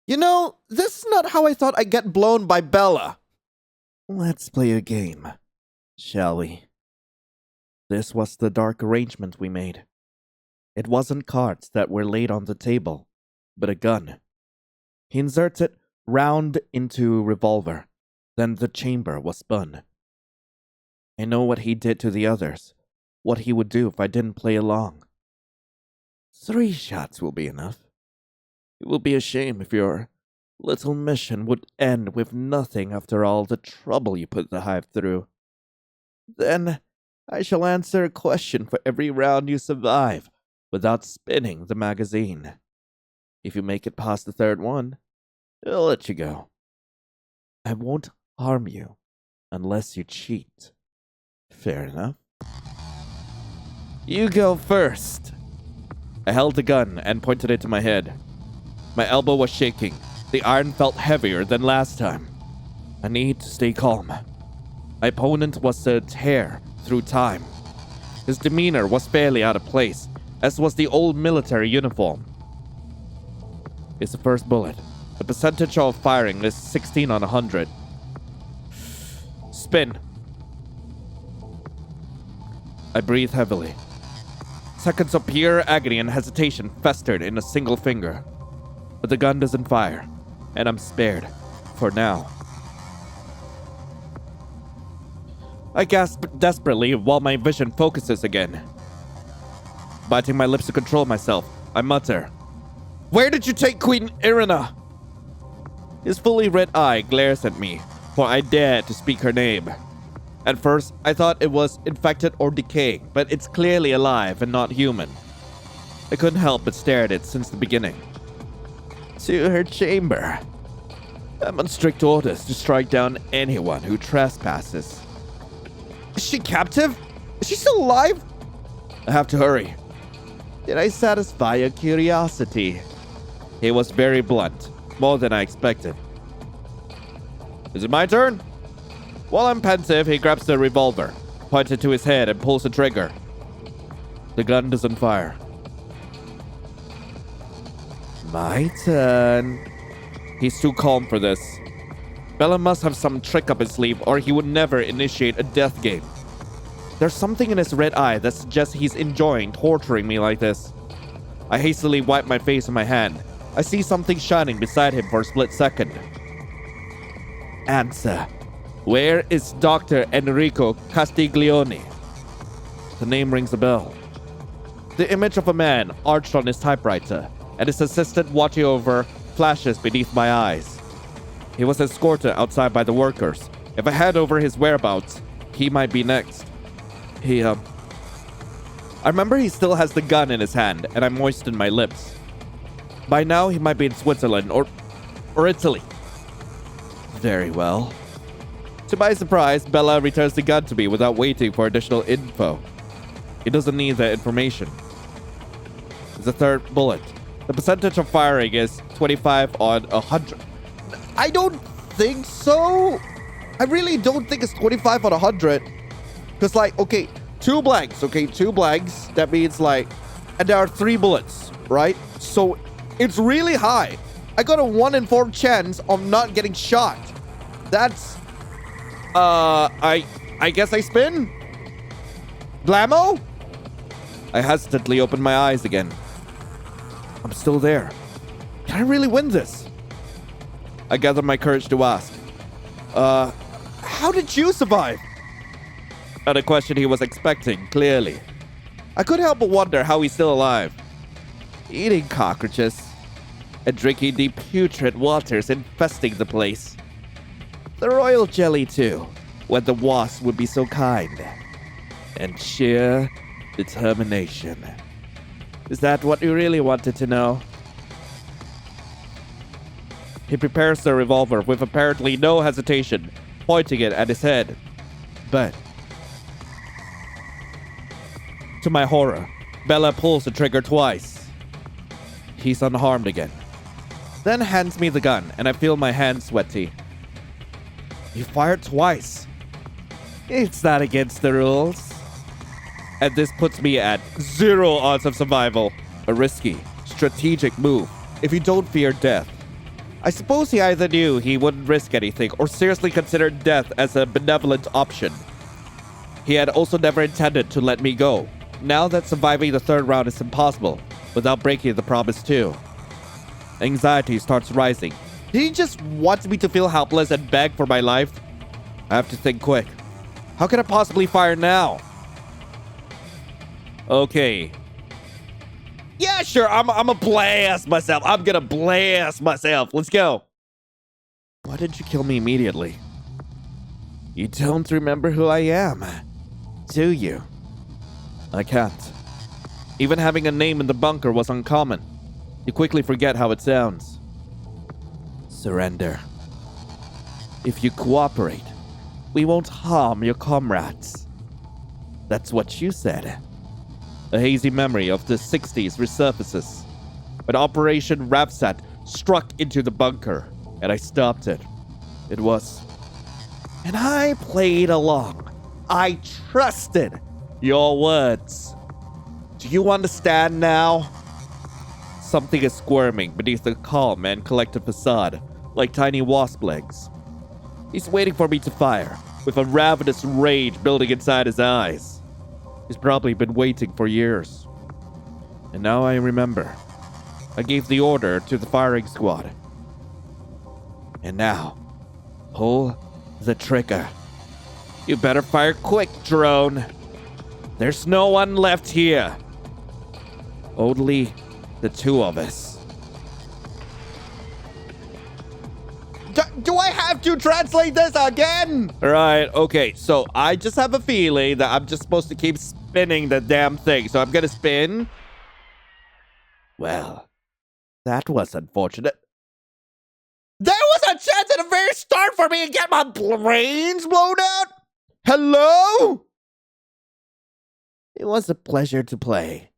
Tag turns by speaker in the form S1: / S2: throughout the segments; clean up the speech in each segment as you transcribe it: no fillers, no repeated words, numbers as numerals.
S1: You know, this is not how I thought I'd get blown by Bella.
S2: Let's play a game, shall we? This was the dark arrangement we made. It wasn't cards that were laid on the table, but a gun. He inserts it round into revolver. Then the chamber was spun. I know what he did to the others, what he would do if I didn't play along. 3 shots will be enough. It will be a shame if your little mission would end with nothing after all the trouble you put the hive through. Then I shall answer a question for every round you survive without spinning the magazine. If you make it past the 3rd one, I'll let you go. I won't harm you unless you cheat. Fair enough. You go first. I held the gun and pointed it to my head. My elbow was shaking. The iron felt heavier than last time. I need to stay calm. My opponent was a tear through time. His demeanor was fairly out of place, as was the old military uniform. It's the first bullet. The percentage of firing is 16 on 100. Spin. I breathe heavily. Seconds of pure agony and hesitation festered in a single finger. But the gun doesn't fire, and I'm spared. For now. I gasp desperately while my vision focuses again. Biting my lips to control myself, I mutter, "Where did you take Queen Irina?" His fully red eye glares at me, for I dare to speak her name. At first, I thought it was infected or decaying, but it's clearly alive and not human. I couldn't help but stare at it since the beginning. To her chamber. I'm on strict orders to strike down anyone who trespasses.
S1: Is she captive? Is she still alive?
S2: I have to hurry. Did I satisfy your curiosity? He was very blunt, more than I expected. Is it my turn? While I'm pensive, he grabs the revolver, points it to his head, and pulls the trigger. The gun doesn't fire. My turn. He's too calm for this. Bella must have some trick up his sleeve, or he would never initiate a death game. There's something in his red eye that suggests he's enjoying torturing me like this. I hastily wipe my face in my hand. I see something shining beside him for a split second. Answer. Where is Dr. Enrico Castiglione? The name rings a bell. The image of a man arched on his typewriter, and his assistant watching over flashes beneath my eyes. He was escorted outside by the workers. If I hand over his whereabouts, he might be next. I remember he still has the gun in his hand, and I moistened my lips. By now, he might be in Switzerland or Italy. Very well. To my surprise, Bella returns the gun to me without waiting for additional info. He doesn't need that information. It's the 3rd bullet. The percentage of firing is 25 on 100.
S1: I don't think so. I really don't think it's 25 on 100. Because, like, okay, 2 blanks. Okay, 2 blanks. That means, like, and there are 3 bullets, right? So it's really high. I got a 1 in 4 chance of not getting shot. That's, I guess I spin? Blammo? I hesitantly open my eyes again. I'm still there. Can I really win this? I gather my courage to ask. How did you survive? Not a question he was expecting, clearly. I couldn't help but wonder how he's still alive. Eating cockroaches and drinking the putrid waters infesting the place. The royal jelly, too, when the wasp would be so kind. And sheer determination. Is that what you really wanted to know? He prepares the revolver with apparently no hesitation, pointing it at his head. But to my horror, Bella pulls the trigger twice. He's unharmed again. Then hands me the gun, and I feel my hands sweaty. He fired twice. It's not against the rules. And this puts me at 0 odds of survival. A risky, strategic move if you don't fear death. I suppose he either knew he wouldn't risk anything or seriously considered death as a benevolent option. He had also never intended to let me go. Now that surviving the third round is impossible, without breaking the promise too. Anxiety starts rising. Did he just want me to feel helpless and beg for my life? I have to think quick. How can I possibly fire now? Okay. Yeah, sure, I'm gonna blast myself. I'm gonna blast myself. Let's go. Why did you kill me immediately? You don't remember who I am, do you? I can't. Even having a name in the bunker was uncommon. You quickly forget how it sounds. Surrender. If you cooperate, we won't harm your comrades. That's what you said. A hazy memory of the 60s resurfaces. When Operation Rapsat struck into the bunker, and I stopped it. It was... And I played along. I trusted your words. Do you understand now? Something is squirming beneath the calm and collected facade, like tiny wasp legs. He's waiting for me to fire, with a ravenous rage building inside his eyes. He's probably been waiting for years. And now I remember. I gave the order to the firing squad. And now, pull the trigger. You better fire quick, drone. There's no one left here. Only the two of us. Do I have to translate this again? Alright, okay, so I just have a feeling that I'm just supposed to keep spinning the damn thing. So I'm gonna spin. Well, that was unfortunate. There was a chance at the very start for me to get my brains blown out. Hello? It was a pleasure to play.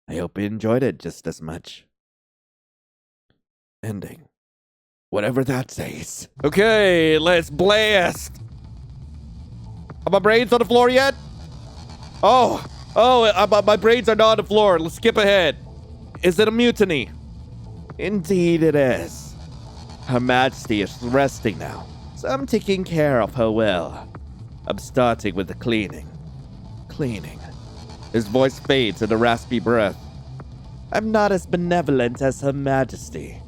S1: I hope you enjoyed it just as much. Ending. Whatever that says. Okay, let's blast. Are my brains on the floor yet? Oh, my brains are not on the floor. Let's skip ahead. Is it a mutiny? Indeed it is. Her Majesty is resting now, so I'm taking care of her well. I'm starting with the cleaning. Cleaning. His voice fades in a raspy breath. I'm not as benevolent as Her Majesty.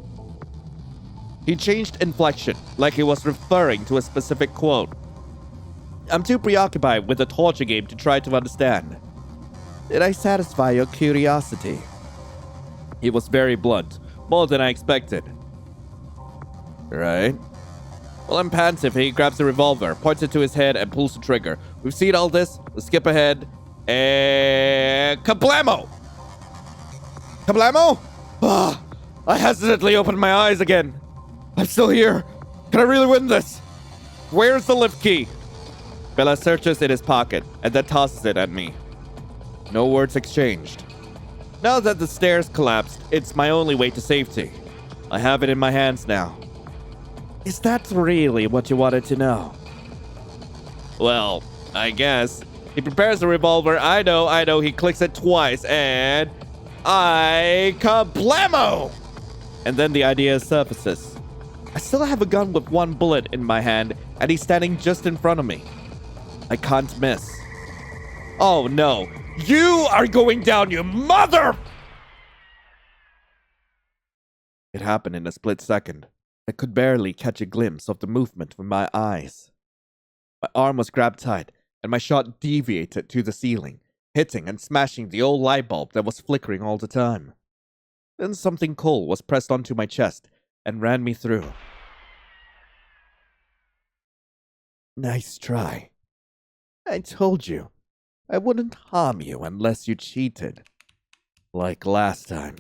S1: He changed inflection, like he was referring to a specific quote. I'm too preoccupied with the torture game to try to understand. Did I satisfy your curiosity? He was very blunt, more than I expected. Right. Well, I'm pensive. He grabs the revolver, points it to his head, and pulls the trigger. We've seen all this. Let's skip ahead. And... Kablamo! Kablamo? Ah, I hesitantly opened my eyes again. I'm still here. Can I really win this? Where's the lift key? Bella searches in his pocket and then tosses it at me. No words exchanged. Now that the stairs collapsed, it's my only way to safety. I have it in my hands now. Is that really what you wanted to know? Well, I guess. He prepares the revolver. I know. He clicks it twice and... I kablamo! And then the idea surfaces. I still have a gun with one bullet in my hand, and he's standing just in front of me. I can't miss. Oh no. You are going down, you mother! It happened in a split second. I could barely catch a glimpse of the movement with my eyes. My arm was grabbed tight, and my shot deviated to the ceiling, hitting and smashing the old light bulb that was flickering all the time. Then something cold was pressed onto my chest and ran me through. Nice try. I told you, I wouldn't harm you unless you cheated. Like last time.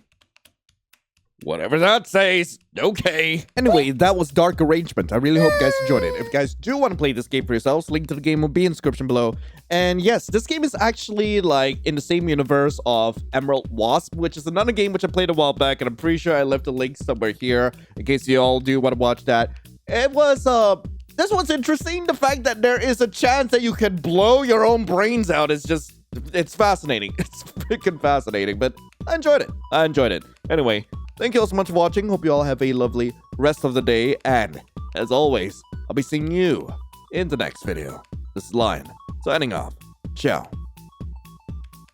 S1: Whatever that says. Okay. Anyway, that was Dark Arrangement. I really hope you guys enjoyed it. If you guys do want to play this game for yourselves, link to the game will be in the description below. And yes, this game is actually like in the same universe of Emerald Wasp, which is another game which I played a while back, and I'm pretty sure I left a link somewhere here in case you all do want to watch that. It was this one's interesting. The fact that there is a chance that you can blow your own brains out is just, it's fascinating. It's freaking fascinating, but I enjoyed it. Anyway, Thank you all so much for watching. Hope you all have a lovely rest of the day. And as always, I'll be seeing you in the next video. This is Lion, signing off. Ciao.